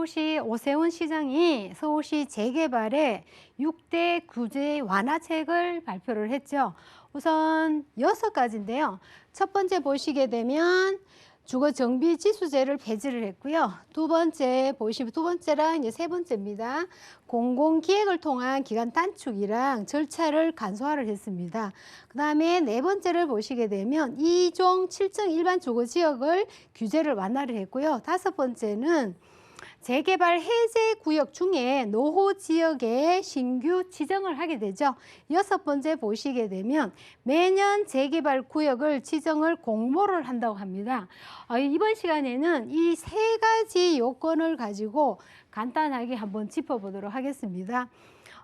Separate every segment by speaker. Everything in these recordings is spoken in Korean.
Speaker 1: 서울시 오세훈 시장이 서울시 재개발의 6대 규제 완화책을 발표를 했죠. 우선 6가지인데요. 첫 번째 보시게 되면 주거 정비 지수제를 폐지를 했고요. 두 번째랑 이제 세 번째입니다. 공공기획을 통한 기간 단축이랑 절차를 간소화를 했습니다. 그 다음에 네 번째를 보시게 되면 2종 7층 일반 주거 지역을 규제를 완화를 했고요. 다섯 번째는 재개발 해제 구역 중에 노후 지역에 신규 지정을 하게 되죠. 여섯 번째 보시게 되면 매년 재개발 구역을 지정을 공모를 한다고 합니다. 이번 시간에는 이 세 가지 요건을 가지고 간단하게 한번 짚어보도록 하겠습니다.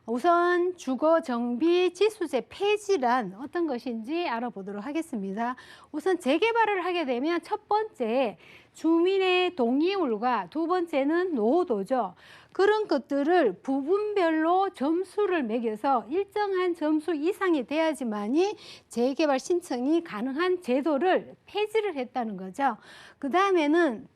Speaker 1: 우선 주거 정비 지수제 폐지란 어떤 것인지 알아보도록 하겠습니다. 우선 재개발을 하게 되면 첫 번째 주민의 동의율과 두 번째는 노후도죠. 그런 것들을 부분별로 점수를 매겨서 일정한 점수 이상이 돼야지만이 재개발 신청이 가능한 제도를 폐지를 했다는 거죠. 그 다음에는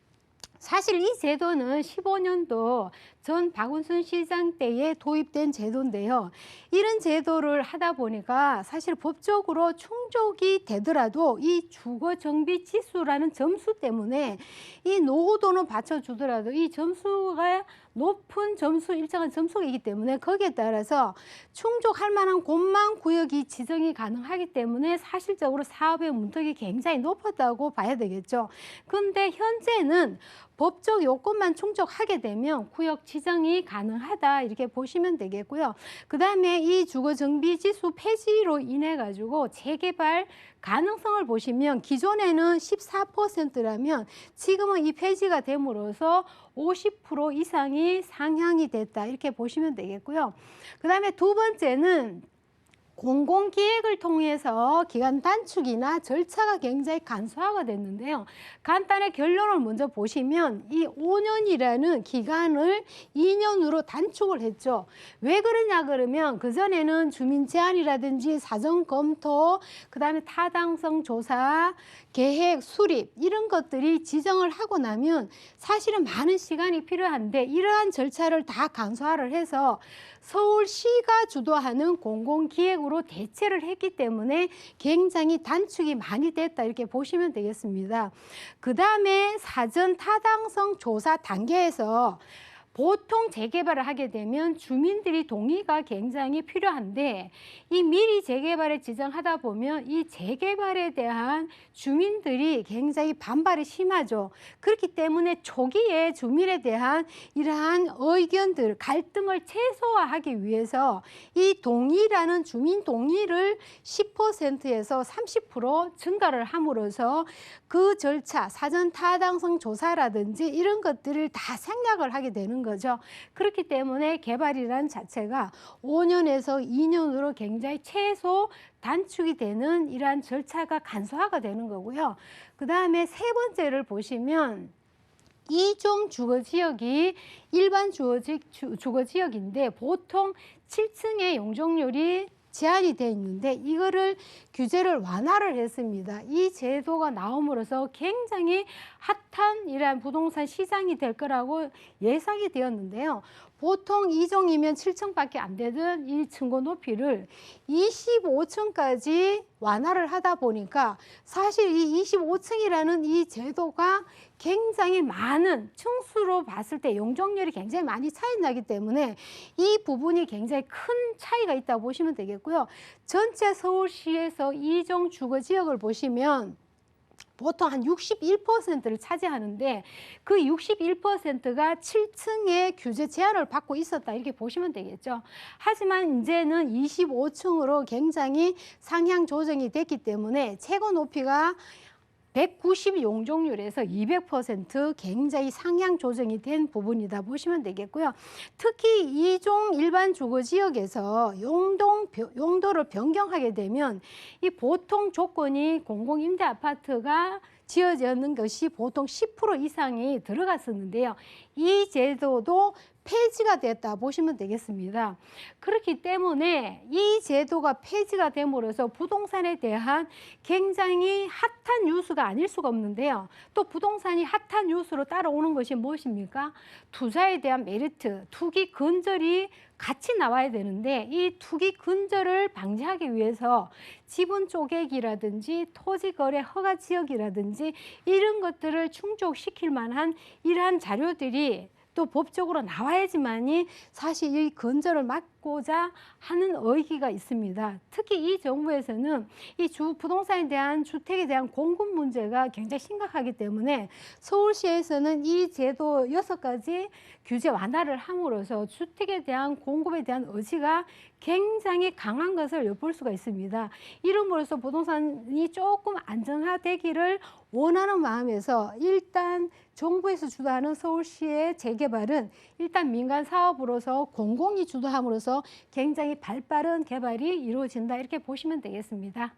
Speaker 1: 사실 이 제도는 15년도 전 박원순 시장 때에 도입된 제도인데요. 이런 제도를 하다 보니까 사실 법적으로 충족이 되더라도 이 주거 정비 지수라는 점수 때문에 이 노후도는 받쳐주더라도 이 점수가 높은 점수, 일정한 점수이기 때문에 거기에 따라서 충족할 만한 곳만 구역이 지정이 가능하기 때문에 사실적으로 사업의 문턱이 굉장히 높았다고 봐야 되겠죠. 그런데 현재는 법적 요건만 충족하게 되면 구역 지정이 가능하다 이렇게 보시면 되겠고요. 그 다음에 이 주거정비지수 폐지로 인해 가지고 재개발 가능성을 보시면 기존에는 14%라면 지금은 이 폐지가 됨으로써 50% 이상이 상향이 됐다 이렇게 보시면 되겠고요. 그 다음에 두 번째는 공공기획을 통해서 기간 단축이나 절차가 굉장히 간소화가 됐는데요. 간단히 결론을 먼저 보시면 이 5년이라는 기간을 2년으로 단축을 했죠. 왜 그러냐 그러면 그전에는 주민 제안이라든지 사전 검토, 그다음에 타당성 조사, 계획, 수립 이런 것들이 지정을 하고 나면 사실은 많은 시간이 필요한데 이러한 절차를 다 간소화를 해서 서울시가 주도하는 공공기획으로 대체를 했기 때문에 굉장히 단축이 많이 됐다 이렇게 보시면 되겠습니다. 그 다음에 사전 타당성 조사 단계에서 보통 재개발을 하게 되면 주민들이 동의가 굉장히 필요한데 이 미리 재개발을 지정하다 보면 이 재개발에 대한 주민들이 굉장히 반발이 심하죠. 그렇기 때문에 초기에 주민에 대한 이러한 의견들, 갈등을 최소화하기 위해서 이 동의라는 주민 동의를 10%에서 30% 증가를 함으로써 그 절차, 사전 타당성 조사라든지 이런 것들을 다 생략을 하게 되는 거죠. 그렇기 때문에 개발이란 자체가 5년에서 2년으로 굉장히 최소 단축이 되는 이러한 절차가 간소화가 되는 거고요. 그 다음에 세 번째를 보시면 2종 주거지역이 일반 주거지역인데 보통 7층의 용적률이 제한이 되어 있는데 이거를 규제를 완화를 했습니다. 이 제도가 나옴으로써 굉장히 핫한 이러한 부동산 시장이 될 거라고 예상이 되었는데요. 보통 2종이면 7층밖에 안 되던 이 층고 높이를 25층까지 완화를 하다 보니까 사실 이 25층이라는 이 제도가 굉장히 많은 층수로 봤을 때 용적률이 굉장히 많이 차이 나기 때문에 이 부분이 굉장히 큰 차이가 있다고 보시면 되겠고요. 전체 서울시에서 2종 주거지역을 보시면 보통 한 61%를 차지하는데 그 61%가 7층의 규제 제한을 받고 있었다 이렇게 보시면 되겠죠. 하지만 이제는 25층으로 굉장히 상향 조정이 됐기 때문에 최고 높이가 190 용적률에서 200% 굉장히 상향 조정이 된 부분이다 보시면 되겠고요. 특히 2종 일반 주거지역에서 용도를 변경하게 되면 이 보통 조건이 공공임대 아파트가 지어지는 것이 보통 10% 이상이 들어갔었는데요. 이 제도도 폐지가 됐다 보시면 되겠습니다. 그렇기 때문에 이 제도가 폐지가 됨으로써 부동산에 대한 굉장히 핫한 뉴스가 아닐 수가 없는데요. 또 부동산이 핫한 뉴스로 따라오는 것이 무엇입니까? 투자에 대한 메리트, 투기 근절이 같이 나와야 되는데 이 투기 근절을 방지하기 위해서 지분 쪼개기라든지 토지 거래 허가 지역이라든지 이런 것들을 충족시킬 만한 이러한 자료들이 또 법적으로 나와야지만이 사실 이 근절을 막고자 하는 의기가 있습니다. 특히 이 정부에서는 이 부동산에 대한 주택에 대한 공급 문제가 굉장히 심각하기 때문에 서울시에서는 이 제도 6가지 규제 완화를 함으로써 주택에 대한 공급에 대한 의지가 굉장히 강한 것을 엿볼 수가 있습니다. 이름으로써 부동산이 조금 안정화되기를 원하는 마음에서 일단 정부에서 주도하는 서울시의 재개발은 일단 민간 사업으로서 공공이 주도함으로써 굉장히 발빠른 개발이 이루어진다 이렇게 보시면 되겠습니다.